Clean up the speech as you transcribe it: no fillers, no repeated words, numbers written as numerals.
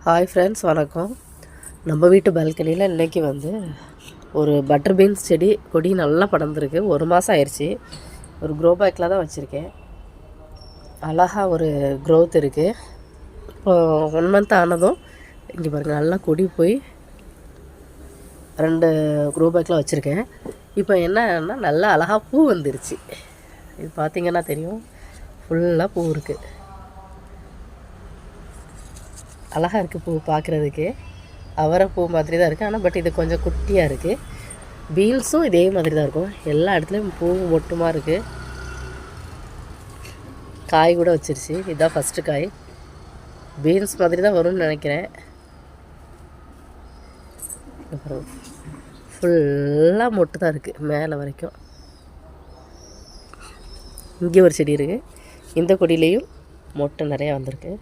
Hi friends, வணக்கம். நம்ம வீட்டு பால்கனியில் இன்றைக்கி ஒரு பட்டர் பீன்ஸ் கொடி நல்லா படர்ந்துருக்கு. 1 மாதம் ஆயிடுச்சு. ஒரு க்ரோ பேக்கில் தான் வச்சுருக்கேன். அழகாக ஒரு க்ரோத் இருக்குது. இப்போ 1 மந்த் ஆனதும் இங்கே பாருங்கள், நல்லா கொடி போய் 2 க்ரோ பேக்கில் வச்சுருக்கேன். இப்போ என்னன்னா நல்லா அழகாக பூ வந்துருச்சு. இது பார்த்திங்கன்னா தெரியும், ஃபுல்லாக பூ இருக்குது. அழகாக இருக்குது பூ பார்க்குறதுக்கு. அவரை பூ மாதிரி தான் இருக்குது, ஆனால் பட் இது கொஞ்சம் குட்டியாக இருக்குது. பீன்ஸும் இதே மாதிரி தான் இருக்கும். எல்லா இடத்துலையும் பூ மொட்டுமாக இருக்குது. காய் கூட வச்சிருச்சு. இதுதான் ஃபஸ்ட்டு காய். பீன்ஸ் மாதிரி தான் வரும்னு நினைக்கிறேன். அப்புறம் ஃபுல்லாக மொட்டு தான் இருக்குது மேலே வரைக்கும். இங்கே ஒரு செடி இருக்குது. இந்த கொடியிலையும் மொட்டை நிறையா வந்திருக்கு.